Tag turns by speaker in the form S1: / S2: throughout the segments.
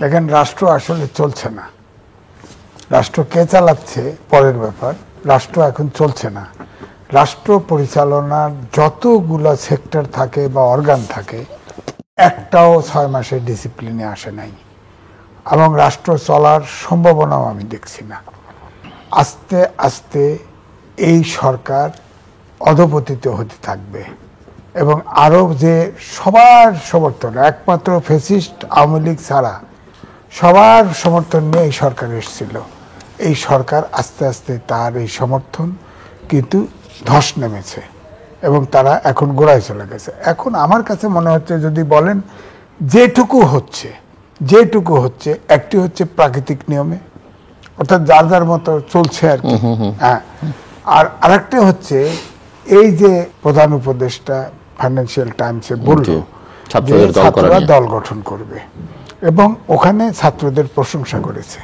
S1: দেখেন, রাষ্ট্র আসলে চলছে না। রাষ্ট্র কে চালাচ্ছে পরের ব্যাপার, রাষ্ট্র এখন চলছে না। রাষ্ট্র পরিচালনার যতগুলো সেক্টর থাকে বা অর্গান থাকে, একটাও 6 মাসের ডিসিপ্লিনে আসে নাই, এবং রাষ্ট্র চলার সম্ভাবনাও আমি দেখছি না। আস্তে আস্তে এই সরকার অধপতিত হতে থাকবে, এবং আরও যে সবার সমর্থন, একমাত্র ফ্যাসিস্ট আওয়ামী লীগ ছাড়া সবার সমর্থন নিয়ে এই সরকার এসেছিল, এই সরকার আস্তে আস্তে তার এই সমর্থন কিন্তু ধস নেমেছে, এবং তারা এখন গোড়ায় চলে গেছে। এখন আমার কাছে মনে হচ্ছে, যদি বলেন যেটুকু হচ্ছে, একটি হচ্ছে প্রাকৃতিক নিয়মে, অর্থাৎ যার যার মতো চলছে আর কি। হ্যাঁ, আর আরেকটা হচ্ছে এই যে প্রধান উপদেষ্টা ফাইন্যান্সিয়াল টাইমসে বলল যে ছাত্ররা দল গঠন করবে, এবং ওখানে ছাত্রদের প্রশংসা করেছে,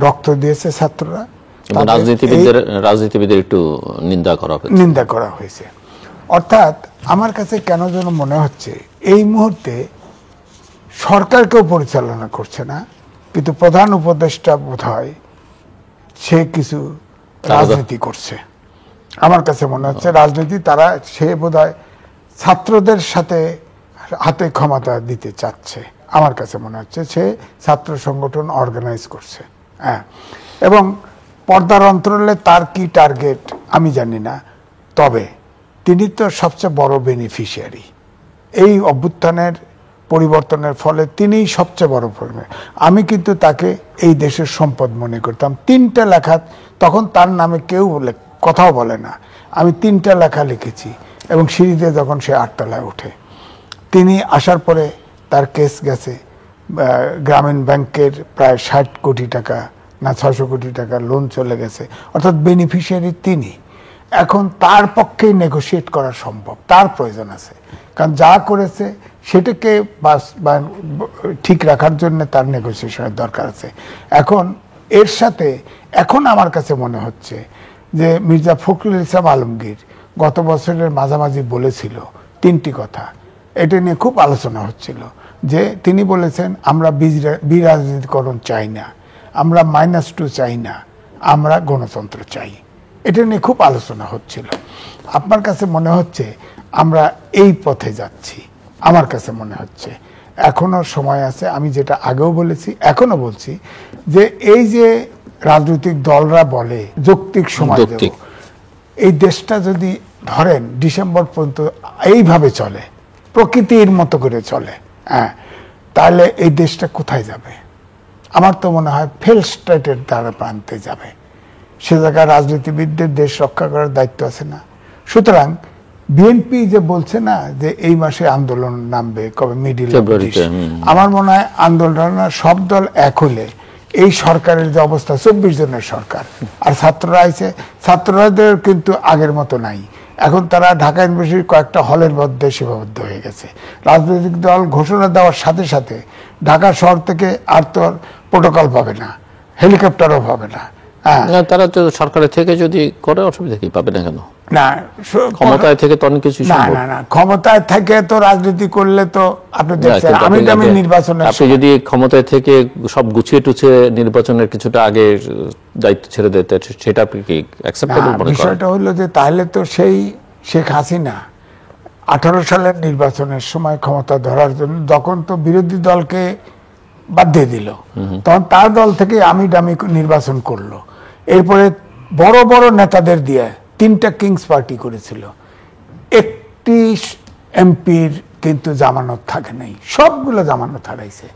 S1: রক্ত দিয়েছে ছাত্ররা,
S2: রাজনীতিবিদদের একটু
S1: নিন্দা করা হয়েছে। অর্থাৎ আমার কাছে কেন যেন মনে হচ্ছে এই মুহূর্তে সরকারকেও পরিচালনা করছে না, কিন্তু প্রধান উপদেষ্টা বোধহয় সে কিছু রাজনীতি করছে। আমার কাছে মনে হচ্ছে রাজনীতি, সে বোধহয় ছাত্রদের সাথে হাতে ক্ষমতা দিতে চাচ্ছে। আমার কাছে মনে হচ্ছে সে ছাত্র সংগঠন অর্গানাইজ করছে। হ্যাঁ, এবং পর্দার অন্তরালে তার কি টার্গেট আমি জানি না, তবে তিনি তো সবচেয়ে বড় বেনিফিশিয়ারি। এই অভ্যুত্থানের পরিবর্তনের ফলে তিনিই সবচেয়ে বড় পরিমাণ। আমি কিন্তু তাকে এই দেশের সম্পদ মনে করতাম। 3টা লেখা, তখন তার নামে কেউ কথাও বলে না, আমি 3টা লেখা লিখেছি, এবং সিঁড়িতে যখন সে 8 তলায় ওঠে, তিনি আসার পরে তার কেস গেছে, গ্রামীণ ব্যাংকের প্রায় 60 কোটি টাকা না 600 কোটি টাকা লোন চলে গেছে, অর্থাৎ বেনিফিশিয়ারি তিনি। এখন তার পক্ষেই নেগোশিয়েট করা সম্ভব, তার প্রয়োজন আছে, কারণ যা করেছে সেটাকে ঠিক রাখার জন্য তার নেগোসিয়েশনের দরকার আছে। এখন এর সাথে এখন আমার কাছে মনে হচ্ছে যে মির্জা ফখরুল ইসলাম আলমগীর গত বছরের মাঝামাঝি বলেছিল 3টি কথা, এটা নিয়ে খুব আলোচনা হচ্ছিল, যে তিনি বলেছেন আমরা বিরাজনীতিকরণ চাই না, আমরা -2 চাই না, আমরা গণতন্ত্র চাই। এটা নিয়ে খুব আলোচনা হচ্ছিল। আপনার কাছে মনে হচ্ছে আমরা এই পথে যাচ্ছি? আমার কাছে মনে হচ্ছে এখনো সময় আছে। আমি যেটা আগেও বলেছি, এখনো বলছি, যে এই যে রাজনৈতিক দলরা বলে যৌক্তিক সময় দেব, এই দেশটা যদি ধরেন ডিসেম্বর পর্যন্ত এইভাবে চলে, প্রকৃতির মতো করে চলে, হ্যাঁ, তাহলে এই দেশটা কোথায় যাবে? আমার তো মনে হয় ফেল স্টেটের দ্বারা প্রান্তে যাবে। সে জায়গায় রাজনীতিবিদদের দেশ রক্ষা করার দায়িত্ব আছে না? সুতরাং বিএনপি যে বলছে না যে এই মাসে আন্দোলন নামবে, কবে মিডিল, আমার মনে হয় আন্দোলনের সব দল এক হলে এই সরকারের যে অবস্থা, 24 জনের সরকার, আর ছাত্ররা আইছে, ছাত্রদের কিন্তু আগের মতো নাই। এখন তারা ঢাকা ইউনিভার্সিটির কয়েকটা হলের মধ্যে সীমাবদ্ধ হয়ে গেছে। রাজনৈতিক দল ঘোষণা দেওয়ার সাথে সাথে ঢাকা শহর থেকে আর তো প্রোটোকল পাবে না, হেলিকপ্টারও পাবে না।
S2: তারা তো সরকারের থেকে যদি করে অসুবিধা কি, পাবে না কেন?
S1: না,
S2: ক্ষমতায় থেকে তো অনেক কিছু,
S1: না ক্ষমতায় থেকে তো রাজনীতি করলে তো আপনি দেখছেন আমি নির্বাচনে,
S2: আপনি যদি ক্ষমতায় থেকে সব গুছিয়ে টুছিয়ে নির্বাচনের কিছুটা আগে দায়িত্ব ছেড়ে দিতে, সেটা আপনি কি অ্যাকসেপ্টেবল মনে করেন?
S1: বিষয়টা হলো যে তাহলে তো সেই শেখ হাসিনা 18 সালের নির্বাচনের সময় ক্ষমতা ধরার জন্য যখন তো বিরোধী দলকে বাদ দিয়ে দিল, তখন তার দল থেকে আমি দামি নির্বাচন করলো। এরপরে বড় বড় নেতাদের দিয়ে 3টা কিংস পার্টি করেছিল, একটি এমপির কিন্তু জামানত থাকে নাই, সবগুলো জামানত হারাইছে।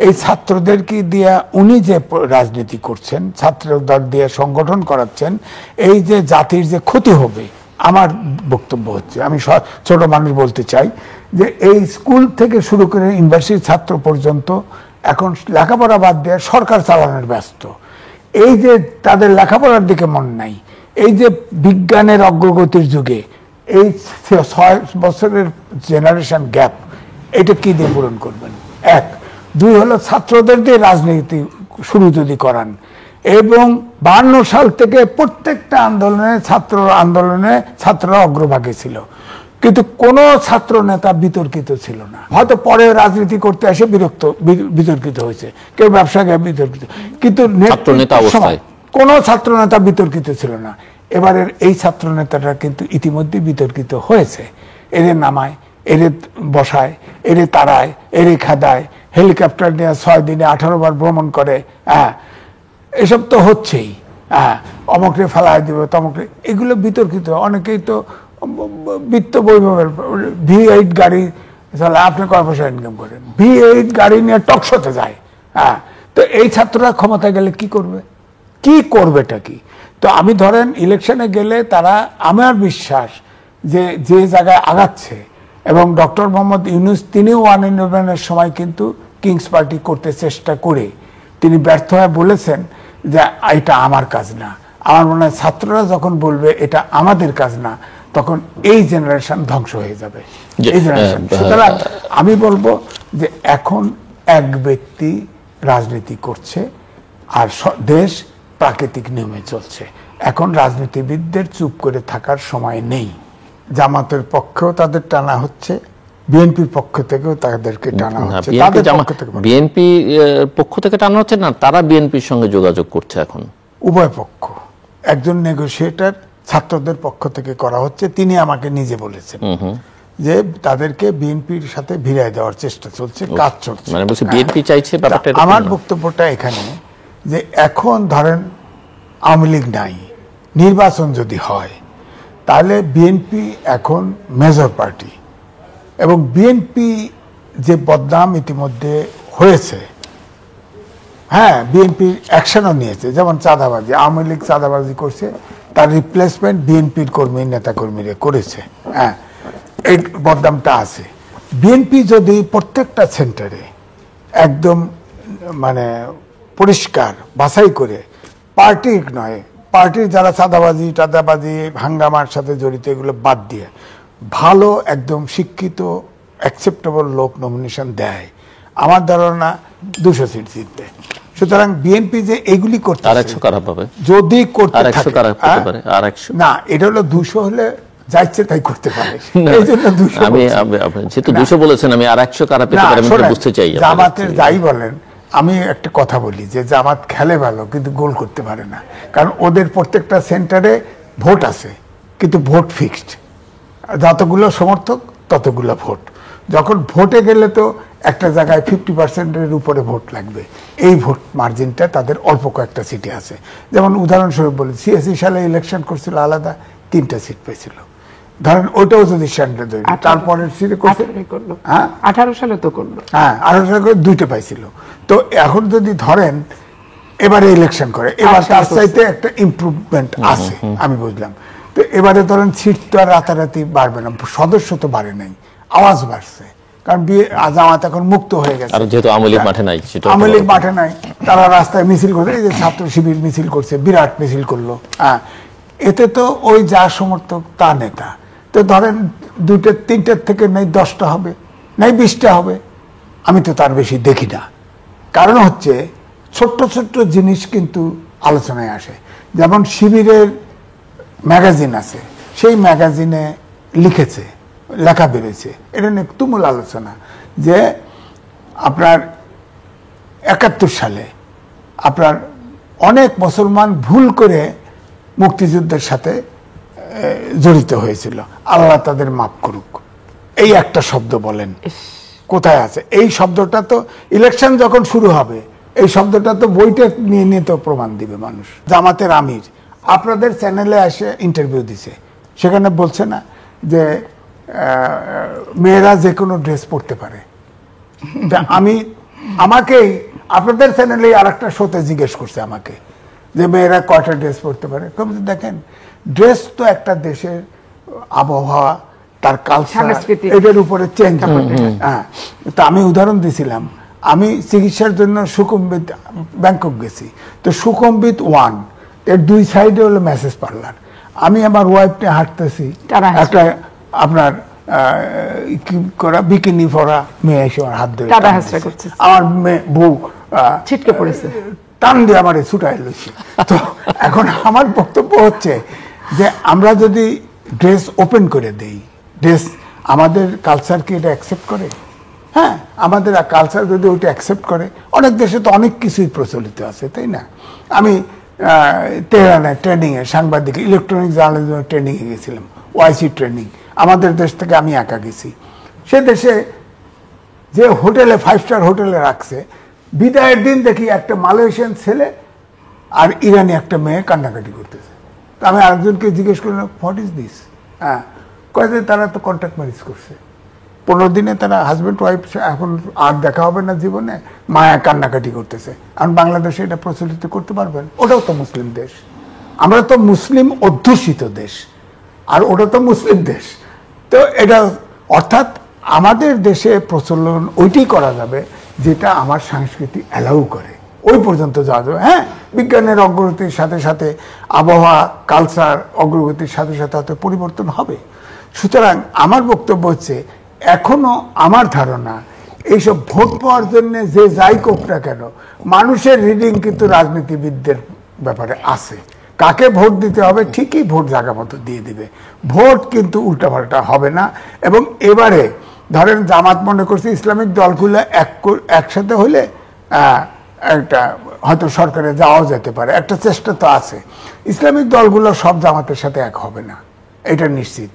S1: এই ছাত্রদেরকে দিয়ে উনি যে রাজনীতি করছেন, ছাত্রদের দিয়ে সংগঠন করাচ্ছেন, এই যে জাতির যে ক্ষতি হবে, আমার বক্তব্য হচ্ছে, আমি ছোট মানুষ বলতে চাই যে এই স্কুল থেকে শুরু করে ইউনিভার্সিটির ছাত্র পর্যন্ত এখন লেখাপড়া বাদ দিয়ে সরকার চালানোর ব্যস্ত। এই যে তাদের লেখাপড়ার দিকে মন নাই, এই যে বিজ্ঞানের অগ্রগতির যুগে এই 6 বছরের জেনারেশন গ্যাপ, এটা কি দিয়ে পূরণ করবেন? 1, 2 হলো ছাত্রদের দিয়ে রাজনীতি শুরু যদি করান, এবং 52 সাল থেকে প্রত্যেকটা আন্দোলনে ছাত্ররা অগ্রভাগে ছিল, কিন্তু কোন ছাত্র নেতা বিতর্কিত ছিল না। হয়তো পরে রাজনীতি করতে এসে বিতর্কিত হয়েছে, কেউ ব্যবসাকে বিতর্কিত, কিন্তু কোন ছাত্র নেতা বিতর্কিত ছিল না। এবারের এই ছাত্র নেতাটা কিন্তু ইতিমধ্যে বিতর্কিত হয়েছে। এদের নামায়, এদের বসায়, এদের তাড়ায়, এদের খেদায়, হেলিকপ্টার নিয়ে 6 দিনে 18 বার ভ্রমণ করে। এসব তো হচ্ছেই। অমুকরে ফেলায় দিব, তমুকরে, এগুলো বিতর্কিত। অনেকেই তো বিত্ত বৈভবের V8 গাড়ি চালায়, আপনি কয় পয়সা ইনকাম করেন, V8 গাড়ি নিয়ে টকশোতে যায়। তো এই ছাত্ররা ক্ষমতায় গেলে কি করবে, কি করবেটা কি? তো আমি ধরেন ইলেকশনে গেলে তারা, আমার বিশ্বাস যে যে জায়গায় আগাচ্ছে, এবং ডক্টর মোহাম্মদ ইউনূস তিনিও 111-এর সময় কিন্তু কিংস পার্টি করতে চেষ্টা করে তিনি ব্যর্থ হয়ে বলেছেন যে এটা আমার কাজ না। আমার মনে হয় ছাত্ররা যখন বলবে এটা আমাদের কাজ না, তখন এই জেনারেশন ধ্বংস হয়ে যাবে, এই জেনারেশন। সুতরাং আমি বলবো যে এখন এক ব্যক্তি রাজনীতি করছে আর দেশ প্রাকৃতিক নিয়মে চলছে। এখন রাজনীতিবিদদের চুপ করে থাকার সময় নেই। জামাতের পক্ষেও তাদের টানা হচ্ছে, বিএনপির পক্ষ থেকেও তাদেরকে টানা হচ্ছে।
S2: বিএনপি পক্ষ থেকে টানা হচ্ছে না, তারা বিএনপির সঙ্গে যোগাযোগ করছে এখন।
S1: উভয় পক্ষ। একজন নেগোসিয়েটর ছাত্রদের পক্ষ থেকে করা হচ্ছে, তিনি আমাকে নিজে বলেছেন যে তাদেরকে বিএনপির সাথে ভিড়ায় দেওয়ার চেষ্টা চলছে, কাজ চলছে।
S2: মানে বলছে বিএনপি চাইছে ব্যাপারটা।
S1: আমার বক্তব্যটা এখানে যে এখন ধরেন আওয়ামী লীগ নাই, নির্বাচন যদি হয় তাহলে বিএনপি এখন মেজর পার্টি, এবং বিএনপি যে বদনাম ইতিমধ্যে হয়েছে, বিএনপি অ্যাকশনও নিয়েছে, যেমন চাঁদাবাজি, আওয়ামী লীগ চাঁদাবাজি করছে, তার রিপ্লেসমেন্ট বিএনপির কর্মী, নেতা কর্মীরা করেছে। এই বদনামটা আছে। বিএনপি যদি প্রত্যেকটা সেন্টারে একদম মানে পরিষ্কার বাছাই করে, পার্টির নয়, পার্টির যারা চাঁদাবাজি টাদাবাজি হাঙ্গামার সাথে জড়িত, এগুলো বাদ দিয়ে ভালো একদম শিক্ষিত অ্যাকসেপ্টেবল লোক নমিনেশন দেয়, আমার ধারণা 200 সিট জিতবে। সুতরাং বিএনপি যে এইগুলি করতে, যদি করতে না, এটা হলো 200 হলে যাইছে তাই করতে পারে। এই জন্য 200,
S2: আমি যেহেতু 200 বলেছেন, আমি আর 100 কারা পেতে পারে আমি বুঝতে চাই।
S1: জামাতের যাই বলেন, আমি একটা কথা বলি যে জামাত খেলে ভালো কিন্তু গোল করতে পারে না, কারণ ওদের প্রত্যেকটা সেন্টারে ভোট আছে কিন্তু ভোট ফিক্সড, যতগুলো সমর্থক ততগুলো ভোট। যখন ভোটে গেলে তো একটা জায়গায় 50%-এর উপরে ভোট লাগবে, এই ভোট মার্জিনটা তাদের অল্প কয়েকটা সিটে আছে। যেমন উদাহরণস্বরূপ বলি, 86 সালে ইলেকশন করছিল আলাদা, 3টা সিট পেয়েছিল। ধরেন ওইটাও যদি স্ট্যান্ডার্ড হইল, তারপরের সিটে
S3: 18 সালে তো করলো,
S1: 18 সালে করে 2টা পাইছিল। তো এখন যদি ধরেন এবারে ইলেকশন করে, এবার তার চাইতে একটা ইমপ্রুভমেন্ট আছে, আমি বুঝলাম। তো এবারে ধরেন সিট তো আর রাতারাতি বাড়বে না, সদস্য তো বাড়ে নাই, আওয়াজ বাড়ছে, কারণ জামাত এখন মুক্ত হয়ে গেছে।
S2: যেহেতু আওয়ামী লীগ মাঠে নাই,
S1: আওয়ামী লীগ মাঠে নাই, তারা রাস্তায় মিছিল করছে, এই যে ছাত্র শিবির মিছিল করছে, বিরাট মিছিল করলো। এতে তো ওই যা সমর্থক তা নেতা, তো ধরেন 2টা 3টার থেকে নাই 10টা হবে, নাই 20টা হবে, আমি তো তার বেশি দেখি না। কারণ হচ্ছে ছোট্ট ছোট্ট জিনিস কিন্তু আলোচনায় আসে। যেমন শিবিরের ম্যাগাজিন আছে, সেই ম্যাগাজিনে লিখেছে, লেখা বেরিয়েছে, এটা নিয়ে তুমুল আলোচনা যে আপনার 71 সালে আপনার অনেক মুসলমান ভুল করে মুক্তিযুদ্ধের সাথে জড়িত হয়েছিল, আল্লাহ তাদের মাফ করুক, এই একটা শব্দ বলেন, কোথায় আছে এই শব্দটা? তো ইলেকশন যখন শুরু হবে এই শব্দটা তো বইটা নিয়ে নিয়ে তো প্রমাণ দিবে মানুষ। জামাতের আমির আপনাদের চ্যানেলে এসে ইন্টারভিউ দিছে, সেখানে বলছে না যে মেয়েরা যে কোনো ড্রেস পরতে পারে। আমাকেই আপনাদের চ্যানেলে আর একটা শোতে জিজ্ঞেস করছে আমাকে যে মেয়েরা কয়টা ড্রেস পরতে পারে। দেখেন, ড্রেস তো একটা দেশের আবহাওয়া, তার কালচার, এটার উপরে চেঞ্জ হয়। তো আমি উদাহরণ দিছিলাম, আমি চিকিৎসার জন্য সুকুম্বিত ব্যাংকক গেছি, তো সুকুম্বিত 1 এর 2 সাইডে হলো মেসেজ পার্লার। আমি আমার ওয়াইফ নিয়ে হাঁটতেছি, একটা আপনার কি করা বিকিনি পরা মেয়ে এসে আমার হাত ধরে, আমার মেয়ে বউ
S3: ছিটকে পড়েছে,
S1: টান দিয়ে আমার ছুটাই লইছে। তো এখন আমার বক্তব্য হচ্ছে যে আমরা যদি ড্রেস ওপেন করে দেই, দেশ আমাদের কালচার কি এটা অ্যাকসেপ্ট করে? হ্যাঁ, আমাদের কালচার যদি ওইটা অ্যাকসেপ্ট করে, অনেক দেশে তো অনেক কিছুই প্রচলিত আছে, তাই না? আমি তেহরানে ট্রেনিংয়ে, সাংবাদিক ইলেকট্রনিক জার্নালিজমের ট্রেনিংয়ে গেছিলাম, ওআইসি ট্রেনিং, আমাদের দেশ থেকে আমি একা গেছি। সে দেশে যে হোটেলে, 5 স্টার হোটেলে রাখছে, বিদায়ের দিন দেখি একটা মালয়েশিয়ান ছেলে আর ইরানি একটা মেয়ে কান্নাকাটি করতেছে। তো আমি আরেকজনকে জিজ্ঞেস করলাম, হোয়াট ইজ দিস? হ্যাঁ, কয়েকদিন তারা তো কন্ট্রাক্ট ম্যারেজ করছে, 15 দিনে তারা হাজব্যান্ড ওয়াইফ, এখন আর দেখা হবে না জীবনে, মায়া কান্নাকাটি করতেছে। আর বাংলাদেশে এটা প্রচলিত করতে পারবেন? ওটাও তো মুসলিম দেশ, আমরা তো মুসলিম অধ্যুষিত দেশ, আর ওটা তো মুসলিম দেশ। তো এটা অর্থাৎ আমাদের দেশে প্রচলন ওইটাই করা যাবে যেটা আমার সংস্কৃতি অ্যালাউ করে, ওই পর্যন্ত যাওয়া যাবে। হ্যাঁ, বিজ্ঞানের অগ্রগতির সাথে সাথে আবহাওয়া, কালচার অগ্রগতির সাথে সাথে হয়তো পরিবর্তন হবে। সুতরাং আমার বক্তব্য হচ্ছে, এখনো আমার ধারণা এইসব ভোট পাওয়ার জন্য যে যাই কোক না কেন, মানুষের রিডিং কিন্তু রাজনীতিবিদদের ব্যাপারে আছে। কাকে ভোট দিতে হবে ঠিকই ভোট জায়গা মতো দিয়ে দিবে, ভোট কিন্তু উল্টাপাল্টা হবে না। এবং এবারে ধরেন জামাত মনে করছে ইসলামিক দলগুলো একসাথে হইলে একটা হয়তো সরকারে যাওয়াও যেতে পারে, একটা চেষ্টা তো আছে। ইসলামিক দলগুলো সব জামাতের সাথে এক হবে না, এটা নিশ্চিত।